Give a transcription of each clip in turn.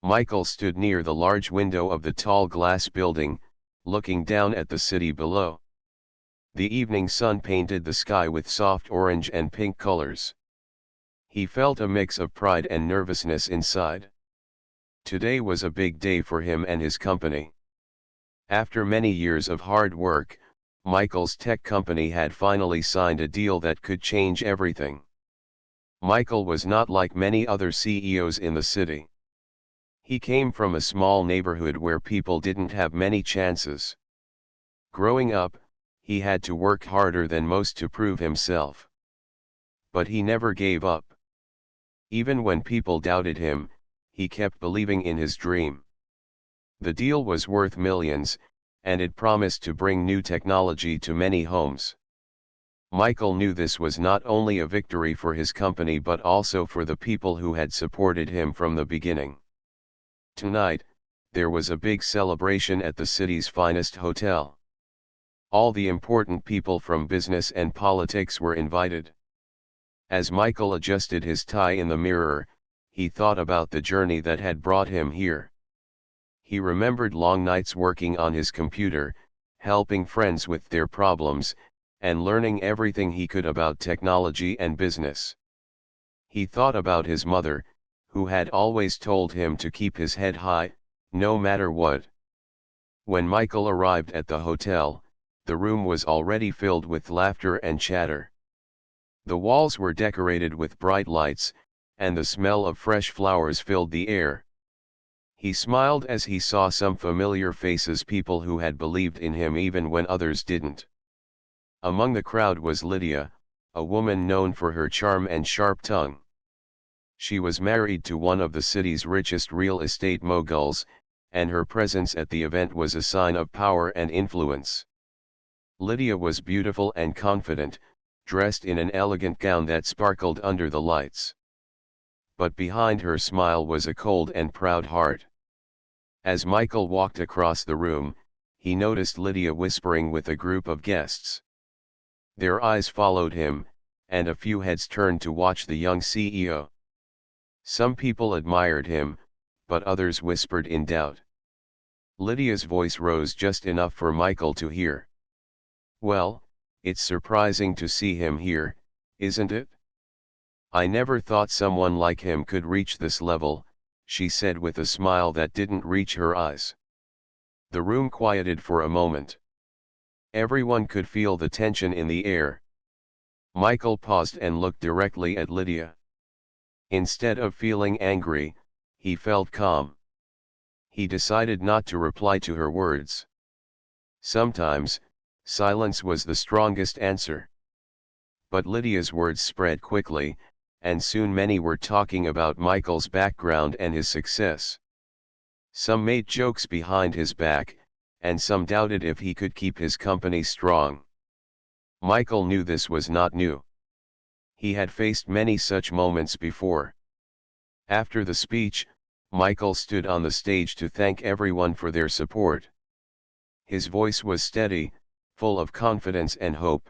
Michael stood near the large window of the tall glass building, looking down at the city below. The evening sun painted the sky with soft orange and pink colors. He felt a mix of pride and nervousness inside. Today was a big day for him and his company. After many years of hard work, Michael's tech company had finally signed a deal that could change everything. Michael was not like many other CEOs in the city. He came from a small neighborhood where people didn't have many chances. Growing up, he had to work harder than most to prove himself. But he never gave up. Even when people doubted him, he kept believing in his dream. The deal was worth millions, and it promised to bring new technology to many homes. Michael knew this was not only a victory for his company but also for the people who had supported him from the beginning. Tonight, there was a big celebration at the city's finest hotel. All the important people from business and politics were invited. As Michael adjusted his tie in the mirror, he thought about the journey that had brought him here. He remembered long nights working on his computer, helping friends with their problems, and learning everything he could about technology and business. He thought about his mother, who had always told him to keep his head high, no matter what. When Michael arrived at the hotel, the room was already filled with laughter and chatter. The walls were decorated with bright lights, and the smell of fresh flowers filled the air. He smiled as he saw some familiar faces, people who had believed in him even when others didn't. Among the crowd was Lydia, a woman known for her charm and sharp tongue. She was married to one of the city's richest real estate moguls, and her presence at the event was a sign of power and influence. Lydia was beautiful and confident, dressed in an elegant gown that sparkled under the lights. But behind her smile was a cold and proud heart. As Michael walked across the room, he noticed Lydia whispering with a group of guests. Their eyes followed him, and a few heads turned to watch the young CEO. Some people admired him, but others whispered in doubt. Lydia's voice rose just enough for Michael to hear. "Well, it's surprising to see him here, isn't it? I never thought someone like him could reach this level," she said with a smile that didn't reach her eyes. The room quieted for a moment. Everyone could feel the tension in the air. Michael paused and looked directly at Lydia. Instead of feeling angry, he felt calm. He decided not to reply to her words. Sometimes, silence was the strongest answer. But Lydia's words spread quickly, and soon many were talking about Michael's background and his success. Some made jokes behind his back, and some doubted if he could keep his company strong. Michael knew this was not new. He had faced many such moments before. After the speech, Michael stood on the stage to thank everyone for their support. His voice was steady, full of confidence and hope.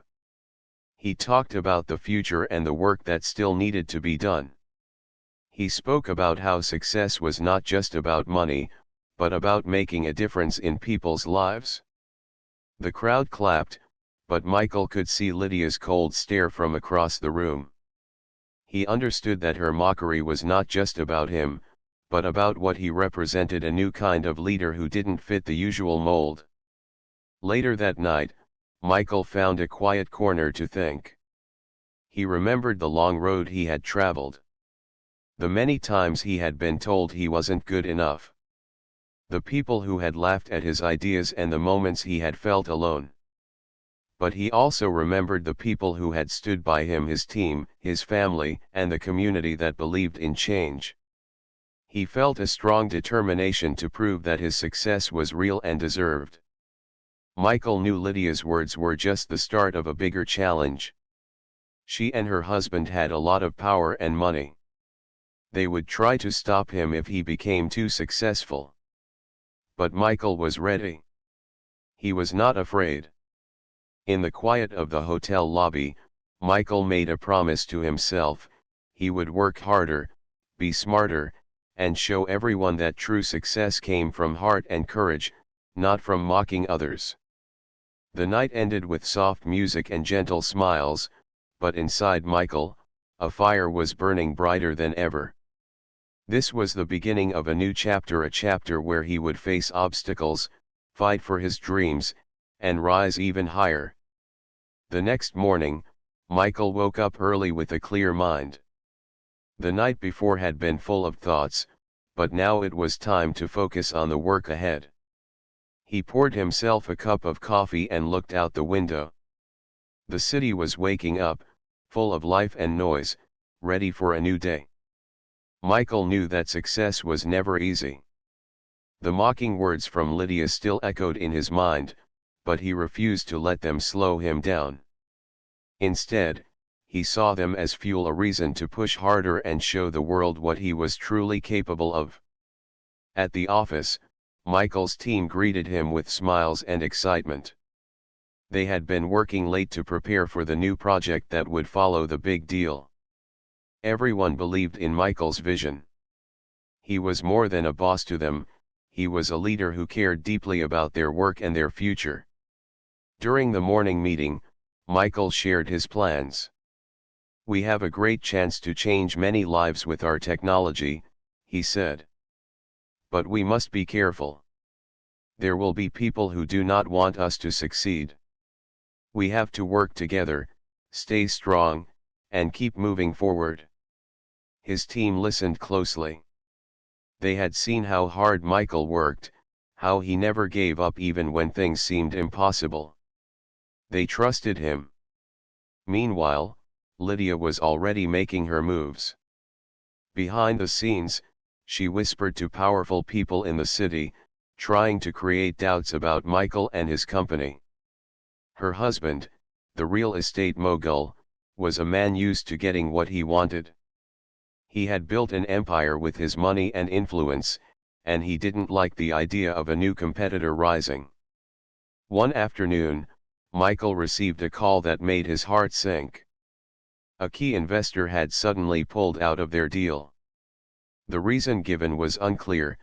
He talked about the future and the work that still needed to be done. He spoke about how success was not just about money, but about making a difference in people's lives. The crowd clapped, but Michael could see Lydia's cold stare from across the room. He understood that her mockery was not just about him, but about what he represented, a new kind of leader who didn't fit the usual mold. Later that night, Michael found a quiet corner to think. He remembered the long road he had traveled. The many times he had been told he wasn't good enough. The people who had laughed at his ideas and the moments he had felt alone. But he also remembered the people who had stood by him, his team, his family, and the community that believed in change. He felt a strong determination to prove that his success was real and deserved. Michael knew Lydia's words were just the start of a bigger challenge. She and her husband had a lot of power and money. They would try to stop him if he became too successful. But Michael was ready. He was not afraid. In the quiet of the hotel lobby, Michael made a promise to himself: he would work harder, be smarter, and show everyone that true success came from heart and courage, not from mocking others. The night ended with soft music and gentle smiles, but inside Michael, a fire was burning brighter than ever. This was the beginning of a new chapter, a chapter where he would face obstacles, fight for his dreams, and rise even higher. The next morning, Michael woke up early with a clear mind. The night before had been full of thoughts, but now it was time to focus on the work ahead. He poured himself a cup of coffee and looked out the window. The city was waking up, full of life and noise, ready for a new day. Michael knew that success was never easy. The mocking words from Lydia still echoed in his mind, but he refused to let them slow him down. Instead, he saw them as fuel, a reason to push harder and show the world what he was truly capable of. At the office, Michael's team greeted him with smiles and excitement. They had been working late to prepare for the new project that would follow the big deal. Everyone believed in Michael's vision. He was more than a boss to them, he was a leader who cared deeply about their work and their future. During the morning meeting, Michael shared his plans. "We have a great chance to change many lives with our technology," he said. "But we must be careful. There will be people who do not want us to succeed. We have to work together, stay strong, and keep moving forward." His team listened closely. They had seen how hard Michael worked, how he never gave up even when things seemed impossible. They trusted him. Meanwhile, Lydia was already making her moves. Behind the scenes, she whispered to powerful people in the city, trying to create doubts about Michael and his company. Her husband, the real estate mogul, was a man used to getting what he wanted. He had built an empire with his money and influence, and he didn't like the idea of a new competitor rising. One afternoon, Michael received a call that made his heart sink. A key investor had suddenly pulled out of their deal. The reason given was unclear,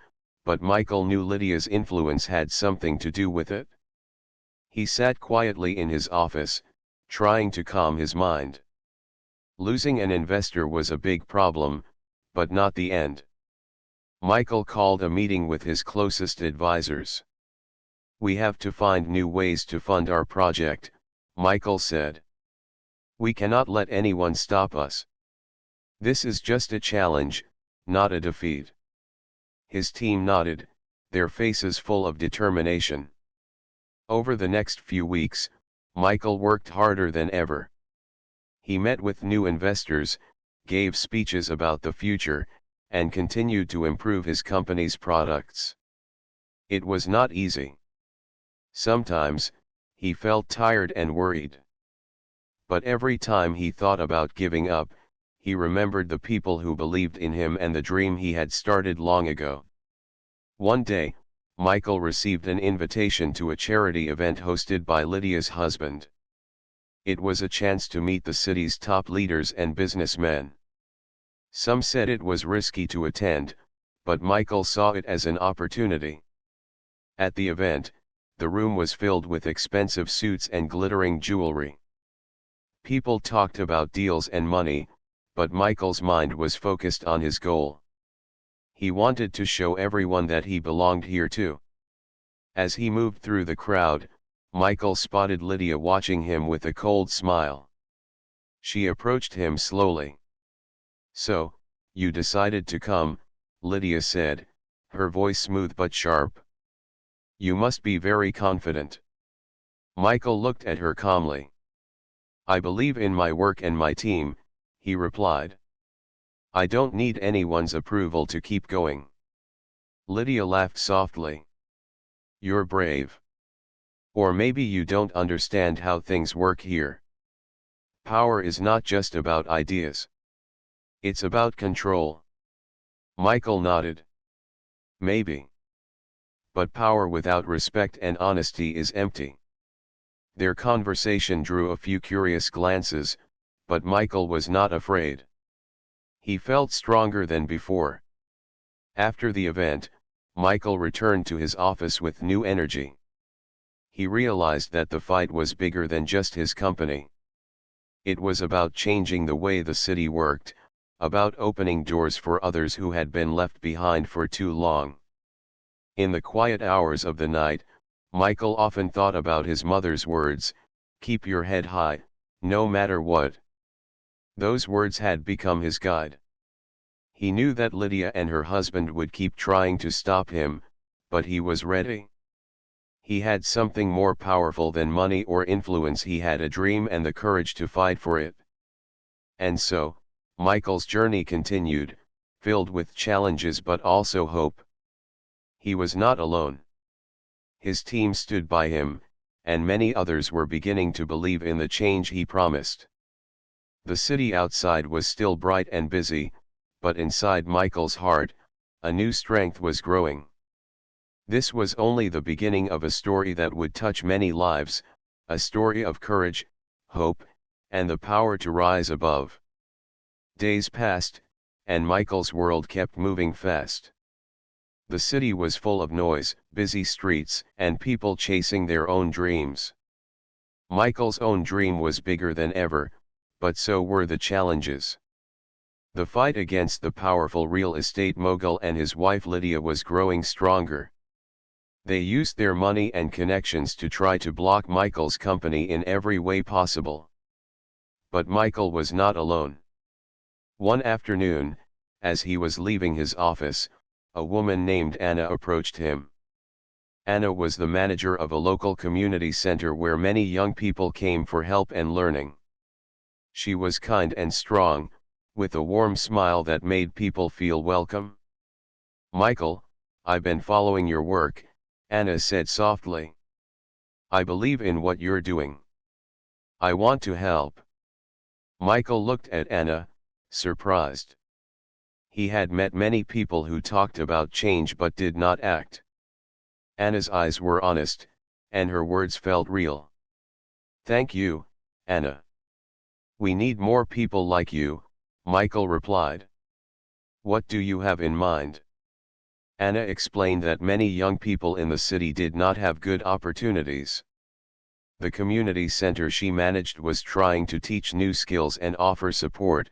but Michael knew Lydia's influence had something to do with it. He sat quietly in his office, trying to calm his mind. Losing an investor was a big problem, but not the end. Michael called a meeting with his closest advisors. "We have to find new ways to fund our project," Michael said. "We cannot let anyone stop us. This is just a challenge, not a defeat." His team nodded, their faces full of determination. Over the next few weeks, Michael worked harder than ever. He met with new investors, gave speeches about the future, and continued to improve his company's products. It was not easy. Sometimes, he felt tired and worried. But every time he thought about giving up, he remembered the people who believed in him and the dream he had started long ago. One day, Michael received an invitation to a charity event hosted by Lydia's husband. It was a chance to meet the city's top leaders and businessmen. Some said it was risky to attend, but Michael saw it as an opportunity. At the event, the room was filled with expensive suits and glittering jewelry. People talked about deals and money, but Michael's mind was focused on his goal. He wanted to show everyone that he belonged here too. As he moved through the crowd, Michael spotted Lydia watching him with a cold smile. She approached him slowly. "So, you decided to come," Lydia said, her voice smooth but sharp. "You must be very confident." Michael looked at her calmly. "I believe in my work and my team," he replied. "I don't need anyone's approval to keep going." Lydia laughed softly. "You're brave. Or maybe you don't understand how things work here. Power is not just about ideas. It's about control." Michael nodded. "Maybe. But power without respect and honesty is empty." Their conversation drew a few curious glances, but Michael was not afraid. He felt stronger than before. After the event, Michael returned to his office with new energy. He realized that the fight was bigger than just his company. It was about changing the way the city worked, about opening doors for others who had been left behind for too long. In the quiet hours of the night, Michael often thought about his mother's words, "Keep your head high, no matter what." Those words had become his guide. He knew that Lydia and her husband would keep trying to stop him, but he was ready. He had something more powerful than money or influence. He had a dream and the courage to fight for it. And so, Michael's journey continued, filled with challenges but also hope. He was not alone. His team stood by him, and many others were beginning to believe in the change he promised. The city outside was still bright and busy, but inside Michael's heart, a new strength was growing. This was only the beginning of a story that would touch many lives, a story of courage, hope, and the power to rise above. Days passed, and Michael's world kept moving fast. The city was full of noise, busy streets, and people chasing their own dreams. Michael's own dream was bigger than ever, but so were the challenges. The fight against the powerful real estate mogul and his wife Lydia was growing stronger. They used their money and connections to try to block Michael's company in every way possible. But Michael was not alone. One afternoon, as he was leaving his office, a woman named Anna approached him. Anna was the manager of a local community center where many young people came for help and learning. She was kind and strong, with a warm smile that made people feel welcome. "Michael, I've been following your work," Anna said softly. "I believe in what you're doing. I want to help." Michael looked at Anna, surprised. He had met many people who talked about change but did not act. Anna's eyes were honest, and her words felt real. "Thank you, Anna. We need more people like you," Michael replied. "What do you have in mind?" Anna explained that many young people in the city did not have good opportunities. The community center she managed was trying to teach new skills and offer support,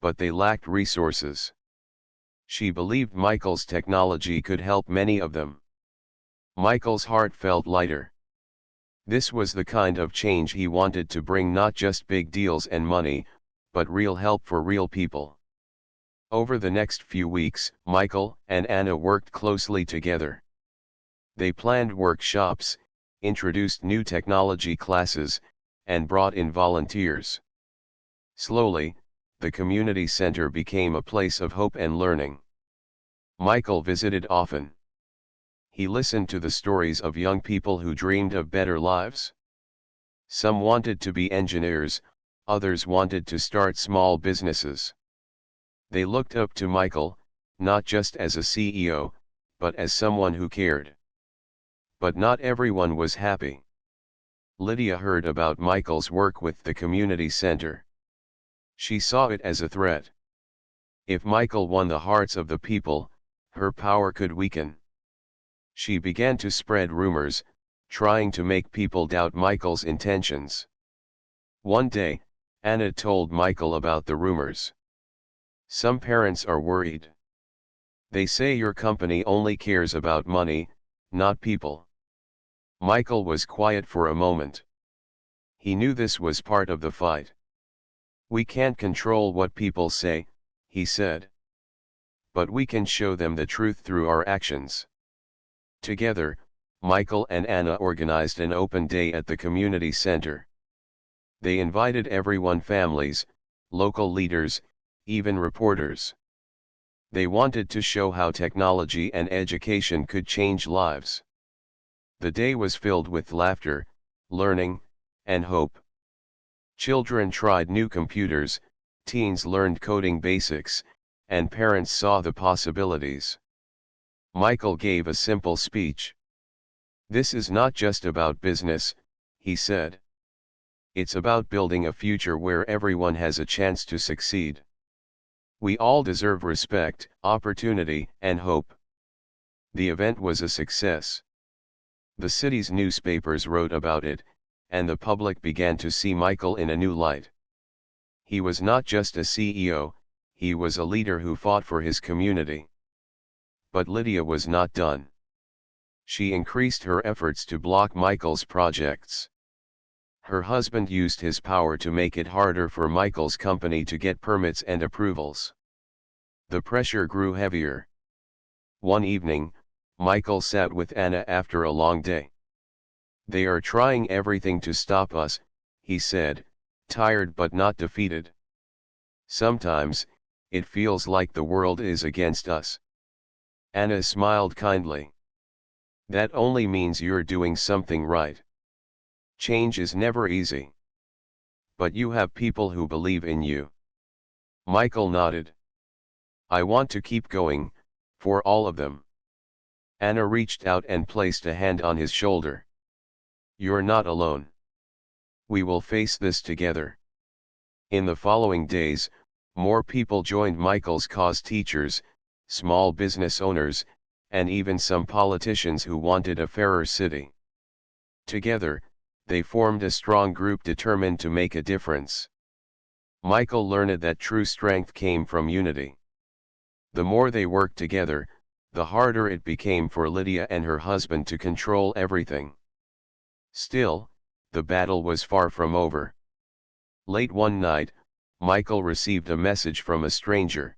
but they lacked resources. She believed Michael's technology could help many of them. Michael's heart felt lighter. This was the kind of change he wanted to bring, not just big deals and money, but real help for real people. Over the next few weeks, Michael and Anna worked closely together. They planned workshops, introduced new technology classes, and brought in volunteers. Slowly, the community center became a place of hope and learning. Michael visited often. He listened to the stories of young people who dreamed of better lives. Some wanted to be engineers, others wanted to start small businesses. They looked up to Michael, not just as a CEO, but as someone who cared. But not everyone was happy. Lydia heard about Michael's work with the community center. She saw it as a threat. If Michael won the hearts of the people, her power could weaken. She began to spread rumors, trying to make people doubt Michael's intentions. One day, Anna told Michael about the rumors. "Some parents are worried. They say your company only cares about money, not people." Michael was quiet for a moment. He knew this was part of the fight. "We can't control what people say," he said. "But we can show them the truth through our actions." Together, Michael and Anna organized an open day at the community center. They invited everyone: families, local leaders, even reporters. They wanted to show how technology and education could change lives. The day was filled with laughter, learning, and hope. Children tried new computers, teens learned coding basics, and parents saw the possibilities. Michael gave a simple speech. "This is not just about business," he said. "It's about building a future where everyone has a chance to succeed." We all deserve respect, opportunity, and hope. The event was a success. The city's newspapers wrote about it, and the public began to see Michael in a new light. He was not just a CEO, he was a leader who fought for his community. But Lydia was not done. She increased her efforts to block Michael's projects. Her husband used his power to make it harder for Michael's company to get permits and approvals. The pressure grew heavier. One evening, Michael sat with Anna after a long day. "They are trying everything to stop us," he said, tired but not defeated. "Sometimes, it feels like the world is against us." Anna smiled kindly. "That only means you're doing something right. Change is never easy. But you have people who believe in you." Michael nodded. "I want to keep going, for all of them." Anna reached out and placed a hand on his shoulder. "You're not alone. We will face this together." In the following days, more people joined Michael's cause: teachers, small business owners, and even some politicians who wanted a fairer city. Together, they formed a strong group determined to make a difference. Michael learned that true strength came from unity. The more they worked together, the harder it became for Lydia and her husband to control everything. Still, the battle was far from over. Late one night, Michael received a message from a stranger.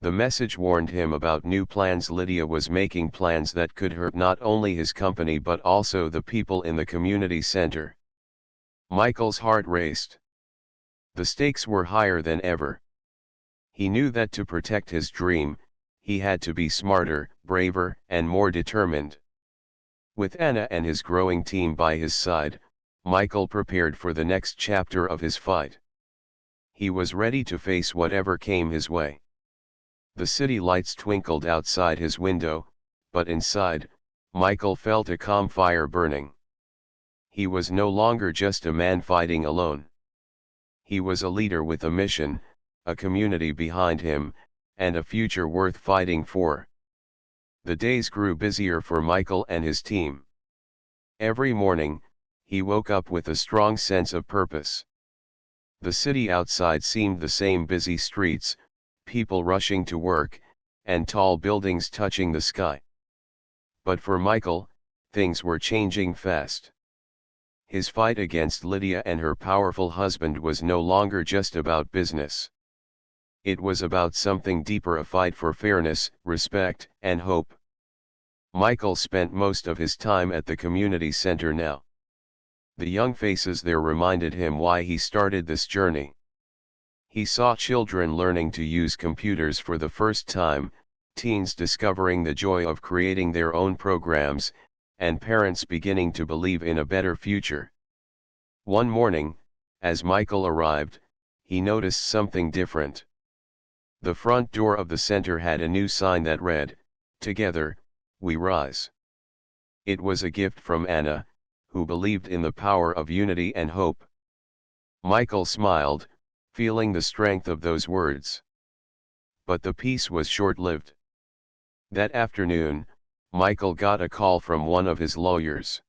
The message warned him about new plans Lydia was making, plans that could hurt not only his company but also the people in the community center. Michael's heart raced. The stakes were higher than ever. He knew that to protect his dream, he had to be smarter, braver, and more determined. With Anna and his growing team by his side, Michael prepared for the next chapter of his fight. He was ready to face whatever came his way. The city lights twinkled outside his window, but inside, Michael felt a calm fire burning. He was no longer just a man fighting alone. He was a leader with a mission, a community behind him, and a future worth fighting for. The days grew busier for Michael and his team. Every morning, he woke up with a strong sense of purpose. The city outside seemed the same: busy streets, people rushing to work, and tall buildings touching the sky. But for Michael, things were changing fast. His fight against Lydia and her powerful husband was no longer just about business. It was about something deeper: a fight for fairness, respect, and hope. Michael spent most of his time at the community center now. The young faces there reminded him why he started this journey. He saw children learning to use computers for the first time, teens discovering the joy of creating their own programs, and parents beginning to believe in a better future. One morning, as Michael arrived, he noticed something different. The front door of the center had a new sign that read, "Together, we rise." It was a gift from Anna, who believed in the power of unity and hope. Michael smiled, feeling the strength of those words. But the peace was short-lived. That afternoon, Michael got a call from one of his lawyers.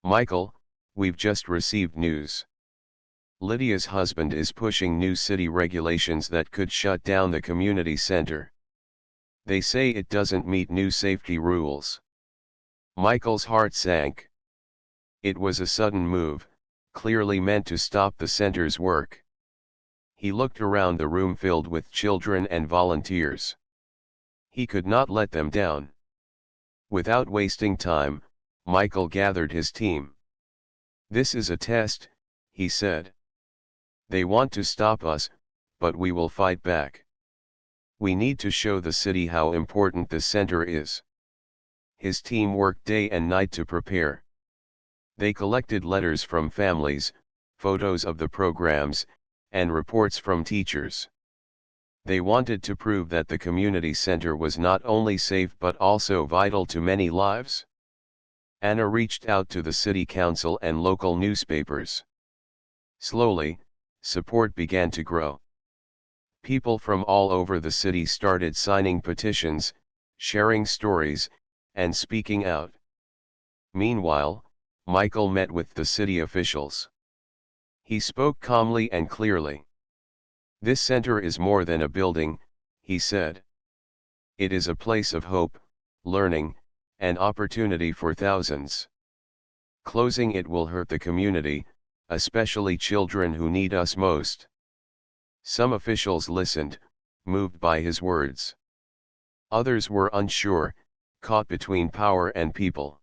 "Michael, we've just received news. Lydia's husband is pushing new city regulations that could shut down the community center. They say it doesn't meet new safety rules." Michael's heart sank. It was a sudden move, clearly meant to stop the center's work. He looked around the room filled with children and volunteers. He could not let them down. Without wasting time, Michael gathered his team. "This is a test," he said. "They want to stop us, but we will fight back. We need to show the city how important the center is." His team worked day and night to prepare. They collected letters from families, photos of the programs, and reports from teachers. They wanted to prove that the community center was not only safe but also vital to many lives. Anna reached out to the city council and local newspapers. Slowly, support began to grow. People from all over the city started signing petitions, sharing stories, and speaking out. Meanwhile, Michael met with the city officials. He spoke calmly and clearly. "This center is more than a building," he said. "It is a place of hope, learning, and opportunity for thousands. Closing it will hurt the community, especially children who need us most." Some officials listened, moved by his words. Others were unsure, caught between power and people.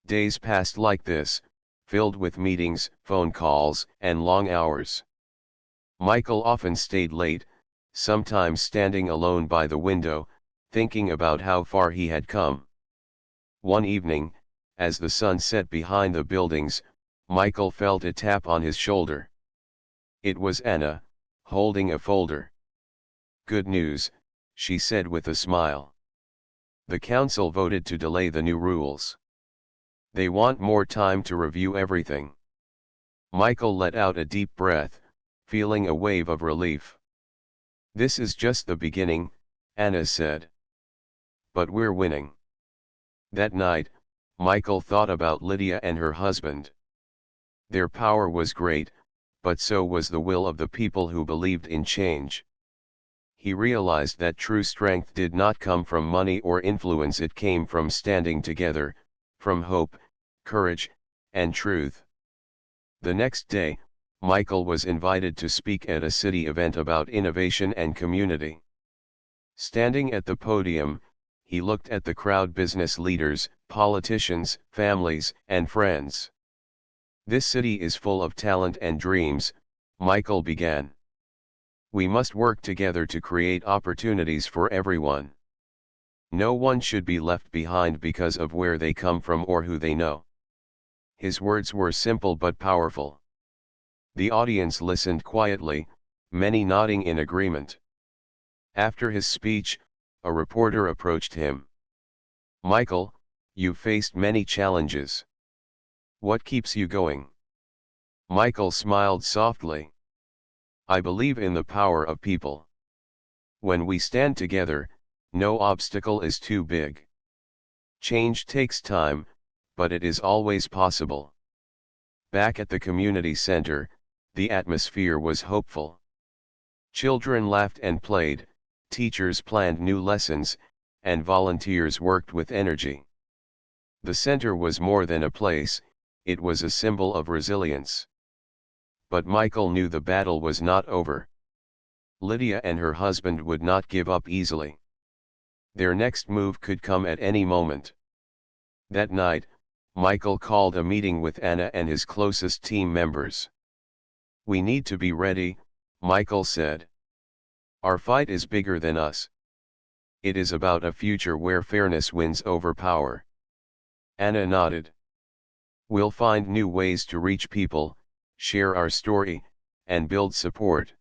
Days passed like this, filled with meetings, phone calls, and long hours. Michael often stayed late, sometimes standing alone by the window, thinking about how far he had come. One evening, as the sun set behind the buildings, Michael felt a tap on his shoulder. It was Anna, holding a folder. "Good news," she said with a smile. "The council voted to delay the new rules. They want more time to review everything." Michael let out a deep breath, feeling a wave of relief. "This is just the beginning," Anna said. "But we're winning." That night, Michael thought about Lydia and her husband. Their power was great, but so was the will of the people who believed in change. He realized that true strength did not come from money or influence, it came from standing together, from hope, courage, and truth. The next day, Michael was invited to speak at a city event about innovation and community. Standing at the podium, he looked at the crowd: business leaders, politicians, families, and friends. "This city is full of talent and dreams," Michael began. "We must work together to create opportunities for everyone. No one should be left behind because of where they come from or who they know." His words were simple but powerful. The audience listened quietly, many nodding in agreement. After his speech, a reporter approached him. "Michael, you've faced many challenges. What keeps you going?" Michael smiled softly. "I believe in the power of people. When we stand together, no obstacle is too big. Change takes time, but it is always possible." Back at the community center, the atmosphere was hopeful. Children laughed and played, teachers planned new lessons, and volunteers worked with energy. The center was more than a place, it was a symbol of resilience. But Michael knew the battle was not over. Lydia and her husband would not give up easily. Their next move could come at any moment. That night, Michael called a meeting with Anna and his closest team members. "We need to be ready," Michael said. "Our fight is bigger than us. It is about a future where fairness wins over power." Anna nodded. "We'll find new ways to reach people, share our story, and build support."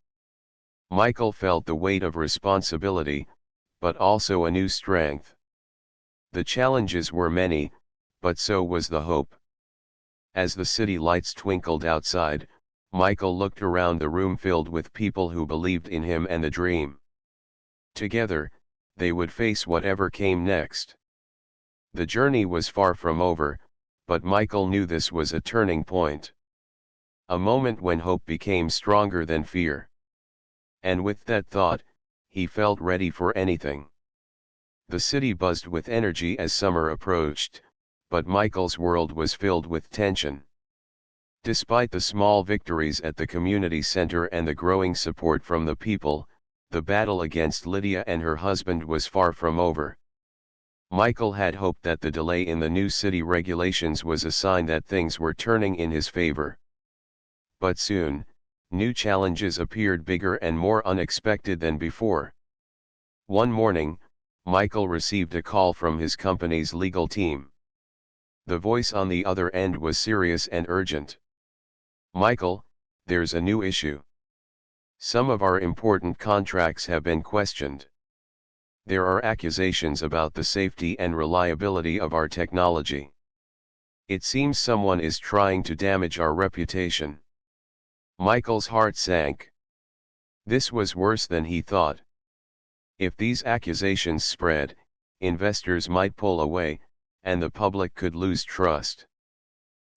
Michael felt the weight of responsibility, but also a new strength. The challenges were many, but so was the hope. As the city lights twinkled outside, Michael looked around the room filled with people who believed in him and the dream. Together, they would face whatever came next. The journey was far from over, but Michael knew this was a turning point. A moment when hope became stronger than fear. And with that thought, he felt ready for anything. The city buzzed with energy as summer approached, but Michael's world was filled with tension. Despite the small victories at the community center and the growing support from the people, the battle against Lydia and her husband was far from over. Michael had hoped that the delay in the new city regulations was a sign that things were turning in his favor. But soon, new challenges appeared, bigger and more unexpected than before. One morning, Michael received a call from his company's legal team. The voice on the other end was serious and urgent. "Michael, there's a new issue. Some of our important contracts have been questioned. There are accusations about the safety and reliability of our technology. It seems someone is trying to damage our reputation." Michael's heart sank. This was worse than he thought. If these accusations spread, investors might pull away, and the public could lose trust.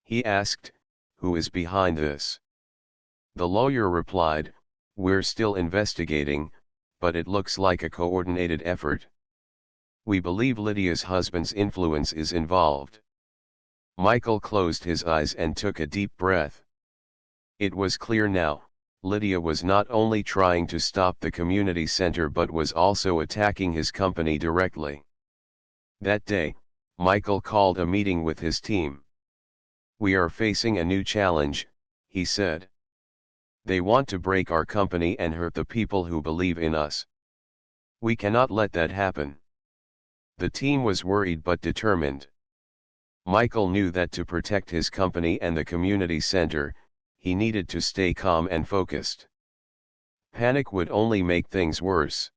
He asked, "Who is behind this?" The lawyer replied, "We're still investigating, but it looks like a coordinated effort. We believe Lydia's husband's influence is involved." Michael closed his eyes and took a deep breath. It was clear now, Lydia was not only trying to stop the community center but was also attacking his company directly. That day, Michael called a meeting with his team. "We are facing a new challenge," he said. "They want to break our company and hurt the people who believe in us. We cannot let that happen." The team was worried but determined. Michael knew that to protect his company and the community center, he needed to stay calm and focused. Panic would only make things worse.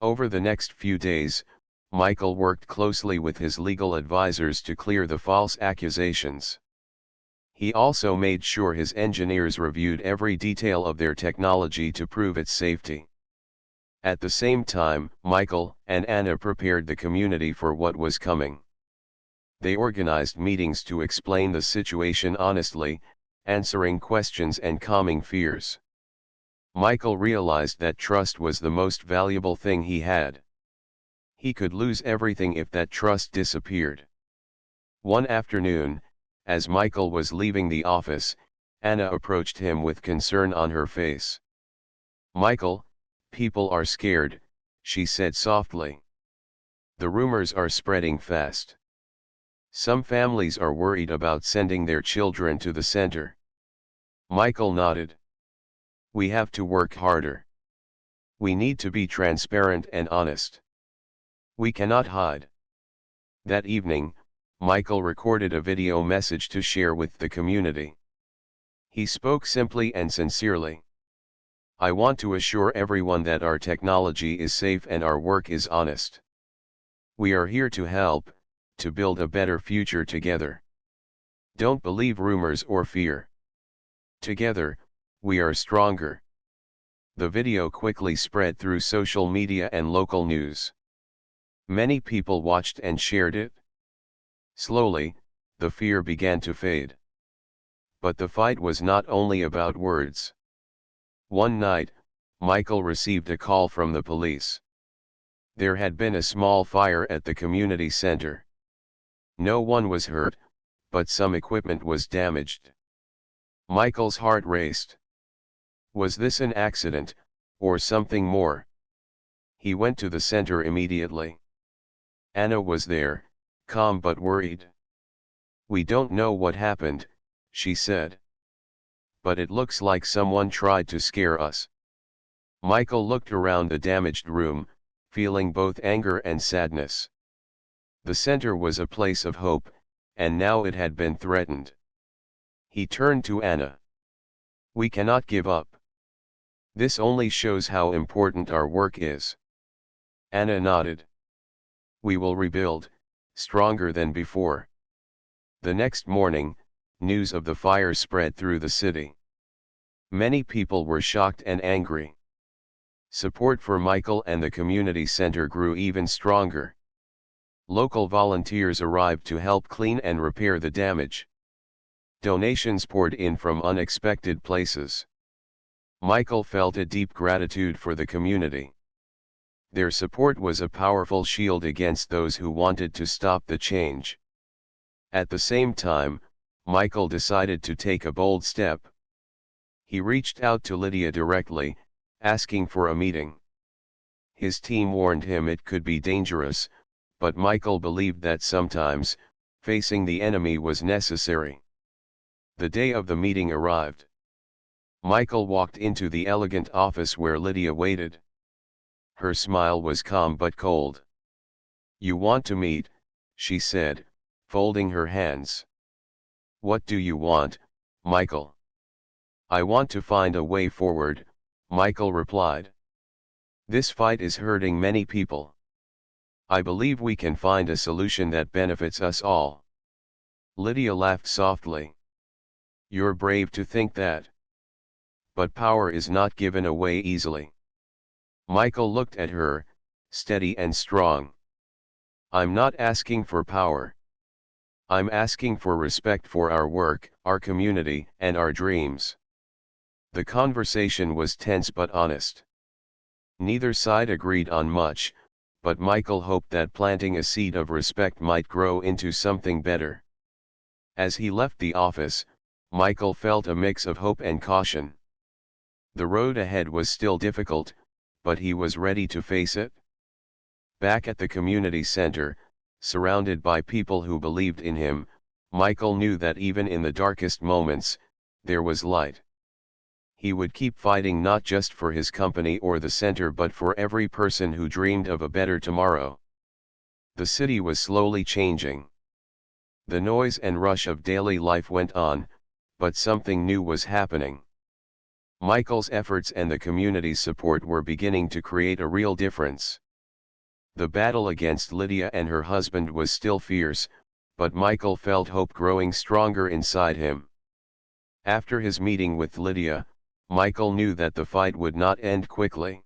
Over the next few days, Michael worked closely with his legal advisors to clear the false accusations. He also made sure his engineers reviewed every detail of their technology to prove its safety. At the same time, Michael and Anna prepared the community for what was coming. They organized meetings to explain the situation honestly, answering questions and calming fears. Michael realized that trust was the most valuable thing he had. He could lose everything if that trust disappeared. One afternoon, as Michael was leaving the office, Anna approached him with concern on her face. "Michael, people are scared," she said softly. "The rumors are spreading fast. Some families are worried about sending their children to the center." Michael nodded. "We have to work harder. We need to be transparent and honest. We cannot hide." That evening, Michael recorded a video message to share with the community. He spoke simply and sincerely. "I want to assure everyone that our technology is safe and our work is honest. We are here to help, to build a better future together. Don't believe rumors or fear. Together, we are stronger." The video quickly spread through social media and local news. Many people watched and shared it. Slowly, the fear began to fade. But the fight was not only about words. One night, Michael received a call from the police. There had been a small fire at the community center. No one was hurt, but some equipment was damaged. Michael's heart raced. Was this an accident, or something more? He went to the center immediately. Anna was there, calm but worried. "We don't know what happened," she said. "But it looks like someone tried to scare us." Michael looked around the damaged room, feeling both anger and sadness. The center was a place of hope, and now it had been threatened. He turned to Anna. "We cannot give up. This only shows how important our work is." Anna nodded. "We will rebuild, stronger than before." The next morning, news of the fire spread through the city. Many people were shocked and angry. Support for Michael and the community center grew even stronger. Local volunteers arrived to help clean and repair the damage. Donations poured in from unexpected places. Michael felt a deep gratitude for the community. Their support was a powerful shield against those who wanted to stop the change. At the same time, Michael decided to take a bold step. He reached out to Lydia directly, asking for a meeting. His team warned him it could be dangerous, but Michael believed that sometimes, facing the enemy was necessary. The day of the meeting arrived. Michael walked into the elegant office where Lydia waited. Her smile was calm but cold. "You want to meet," she said, folding her hands. "What do you want, Michael?" "I want to find a way forward," Michael replied. "This fight is hurting many people. I believe we can find a solution that benefits us all." Lydia laughed softly. "You're brave to think that. but power is not given away easily. Michael looked at her, steady and strong. I'm not asking for power. I'm asking for respect for our work, our community, and our dreams. The conversation was tense but honest. Neither side agreed on much, but Michael hoped that planting a seed of respect might grow into something better. As he left the office, Michael felt a mix of hope and caution. The road ahead was still difficult, but he was ready to face it. Back at the community center, surrounded by people who believed in him, Michael knew that even in the darkest moments, there was light. He would keep fighting not just for his company or the center but for every person who dreamed of a better tomorrow. The city was slowly changing. The noise and rush of daily life went on, but something new was happening. Michael's efforts and the community's support were beginning to create a real difference. The battle against Lydia and her husband was still fierce, but Michael felt hope growing stronger inside him. After his meeting with Lydia, Michael knew that the fight would not end quickly.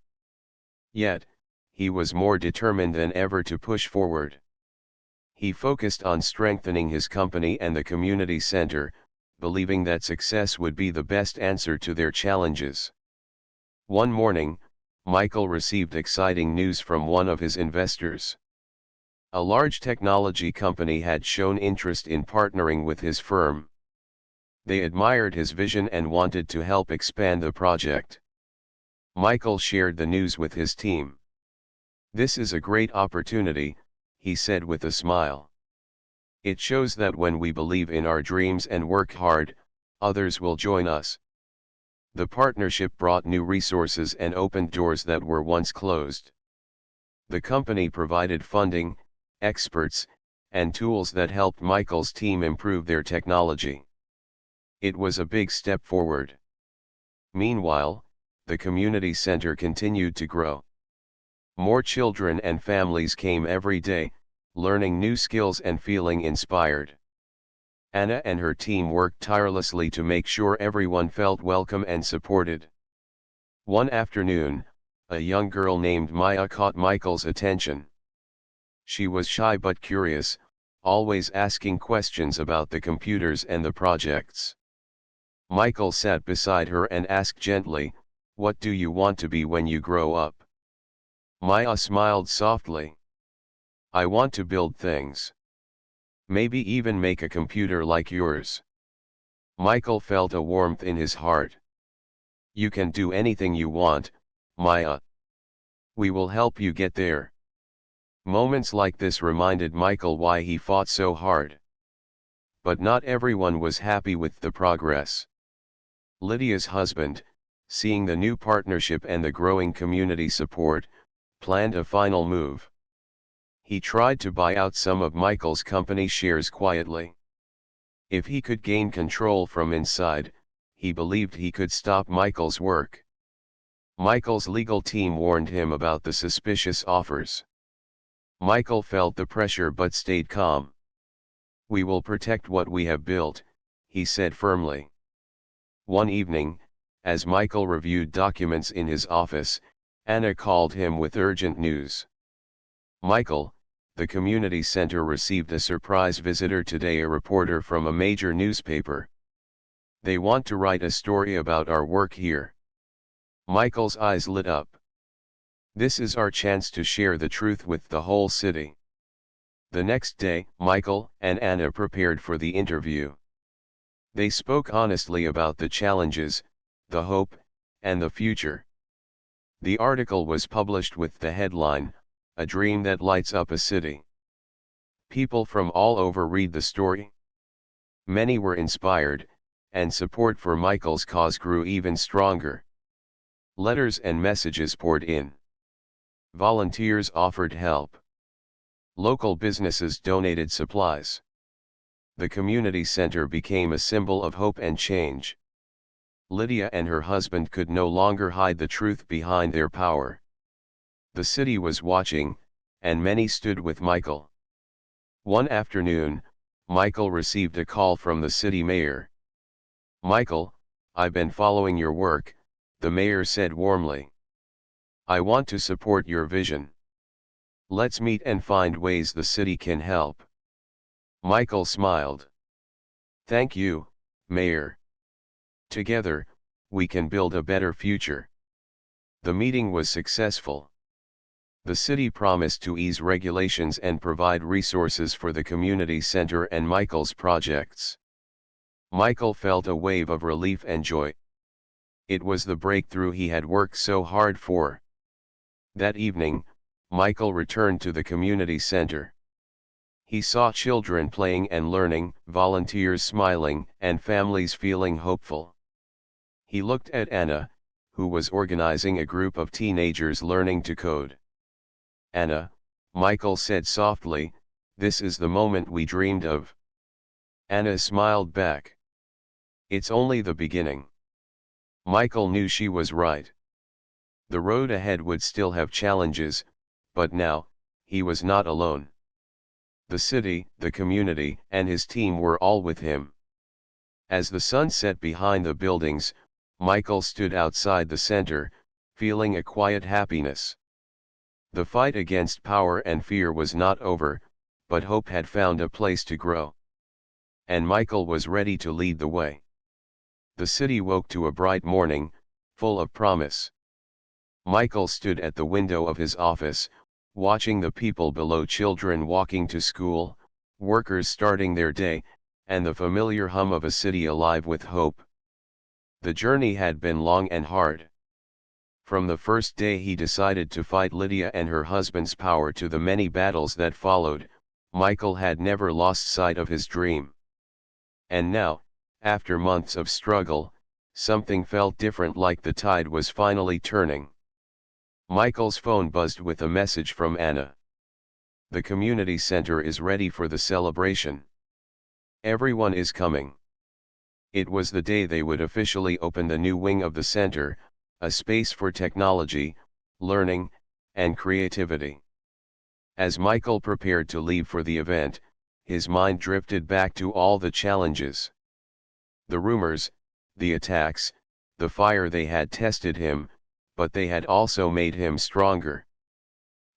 Yet, he was more determined than ever to push forward. He focused on strengthening his company and the community center, believing that success would be the best answer to their challenges. One morning, Michael received exciting news from one of his investors. A large technology company had shown interest in partnering with his firm. They admired his vision and wanted to help expand the project. Michael shared the news with his team. "This is a great opportunity," he said with a smile. "It shows that when we believe in our dreams and work hard, others will join us." The partnership brought new resources and opened doors that were once closed. The company provided funding, experts, and tools that helped Michael's team improve their technology. It was a big step forward. Meanwhile, the community center continued to grow. More children and families came every day, learning new skills and feeling inspired. Anna and her team worked tirelessly to make sure everyone felt welcome and supported. One afternoon, a young girl named Maya caught Michael's attention. She was shy but curious, always asking questions about the computers and the projects. Michael sat beside her and asked gently, "What do you want to be when you grow up?" Maya smiled softly. "I want to build things. Maybe even make a computer like yours." Michael felt a warmth in his heart. "You can do anything you want, Maya. We will help you get there." Moments like this reminded Michael why he fought so hard. But not everyone was happy with the progress. Lydia's husband, seeing the new partnership and the growing community support, planned a final move. He tried to buy out some of Michael's company shares quietly. If he could gain control from inside, he believed he could stop Michael's work. Michael's legal team warned him about the suspicious offers. Michael felt the pressure but stayed calm. "We will protect what we have built," he said firmly. One evening, as Michael reviewed documents in his office, Anna called him with urgent news. "Michael, the community center received a surprise visitor today, a reporter from a major newspaper. They want to write a story about our work here." Michael's eyes lit up. "This is our chance to share the truth with the whole city." The next day, Michael and Anna prepared for the interview. They spoke honestly about the challenges, the hope, and the future. The article was published with the headline, "A Dream That Lights Up a City." People from all over read the story. Many were inspired, and support for Michael's cause grew even stronger. Letters and messages poured in. Volunteers offered help. Local businesses donated supplies. The community center became a symbol of hope and change. Lydia and her husband could no longer hide the truth behind their power. The city was watching, and many stood with Michael. One afternoon, Michael received a call from the city mayor. "Michael, I've been following your work," the mayor said warmly. I want to support your vision. Let's meet and find ways the city can help. Michael smiled. Thank you, Mayor. Together, we can build a better future. The meeting was successful. The city promised to ease regulations and provide resources for the community center and Michael's projects. Michael felt a wave of relief and joy. It was the breakthrough he had worked so hard for. That evening, Michael returned to the community center. He saw children playing and learning, volunteers smiling, and families feeling hopeful. He looked at Anna, who was organizing a group of teenagers learning to code. Anna, Michael said softly, this is the moment we dreamed of. Anna smiled back. It's only the beginning. Michael knew she was right. The road ahead would still have challenges, but now, he was not alone. The city, the community, and his team were all with him. As the sun set behind the buildings, Michael stood outside the center, feeling a quiet happiness. The fight against power and fear was not over, but hope had found a place to grow. And Michael was ready to lead the way. The city woke to a bright morning, full of promise. Michael stood at the window of his office, watching the people below, children walking to school, workers starting their day, and the familiar hum of a city alive with hope. The journey had been long and hard. From the first day he decided to fight Lydia and her husband's power to the many battles that followed, Michael had never lost sight of his dream. And now, after months of struggle, something felt different, like the tide was finally turning. Michael's phone buzzed with a message from Anna. The community center is ready for the celebration. Everyone is coming. It was the day they would officially open the new wing of the center, a space for technology, learning, and creativity. As Michael prepared to leave for the event, his mind drifted back to all the challenges. The rumors, the attacks, the fire, they had tested him, but they had also made him stronger.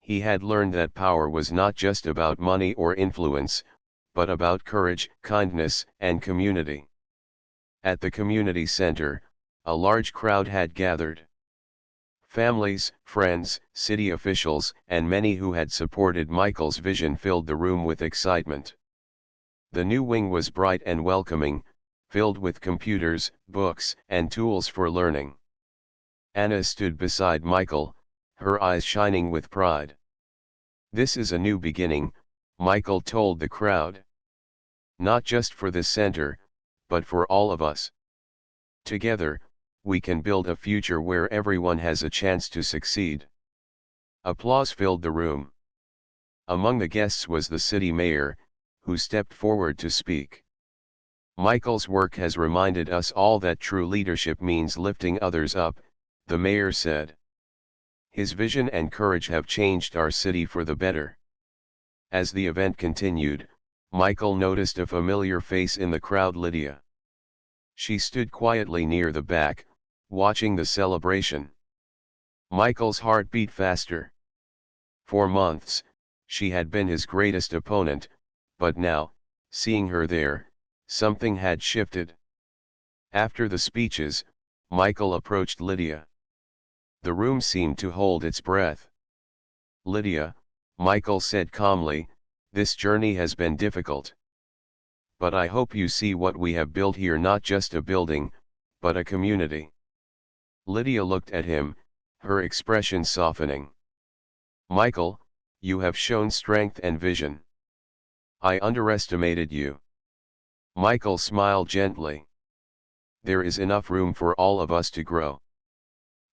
He had learned that power was not just about money or influence, but about courage, kindness, and community. At the community center, a large crowd had gathered. Families, friends, city officials, and many who had supported Michael's vision filled the room with excitement. The new wing was bright and welcoming, filled with computers, books, and tools for learning. Anna stood beside Michael, her eyes shining with pride. This is a new beginning, Michael told the crowd. Not just for the center, but for all of us. Together, we can build a future where everyone has a chance to succeed. Applause filled the room. Among the guests was the city mayor, who stepped forward to speak. Michael's work has reminded us all that true leadership means lifting others up, the mayor said. His vision and courage have changed our city for the better. As the event continued, Michael noticed a familiar face in the crowd, Lydia. She stood quietly near the back, watching the celebration. Michael's heart beat faster. For months, she had been his greatest opponent, but now, seeing her there, something had shifted. After the speeches, Michael approached Lydia. The room seemed to hold its breath. Lydia, Michael said calmly, this journey has been difficult. But I hope you see what we have built here, not just a building, but a community. Lydia looked at him, her expression softening. Michael, you have shown strength and vision. I underestimated you. Michael smiled gently. There is enough room for all of us to grow.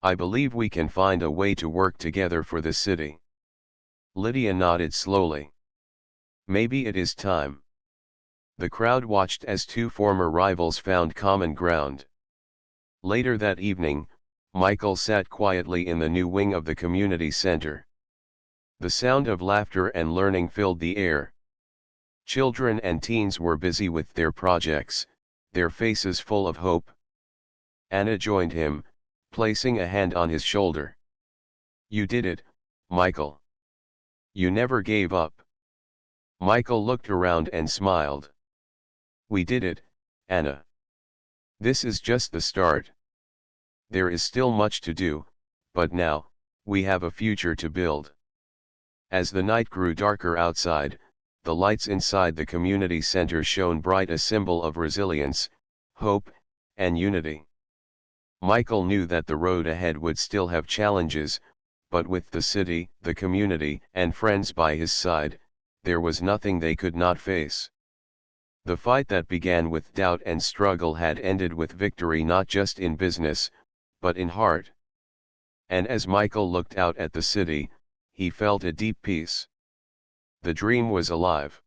I believe we can find a way to work together for the city. Lydia nodded slowly. Maybe it is time. The crowd watched as two former rivals found common ground. Later that evening, Michael sat quietly in the new wing of the community center. The sound of laughter and learning filled the air. Children and teens were busy with their projects, their faces full of hope. Anna joined him, placing a hand on his shoulder. "You did it, Michael. You never gave up." Michael looked around and smiled. "We did it, Anna. This is just the start. There is still much to do, but now, we have a future to build." As the night grew darker outside, the lights inside the community center shone bright, a symbol of resilience, hope, and unity. Michael knew that the road ahead would still have challenges, but with the city, the community, and friends by his side, there was nothing they could not face. The fight that began with doubt and struggle had ended with victory, not just in business, but in heart. And as Michael looked out at the city, he felt a deep peace. The dream was alive.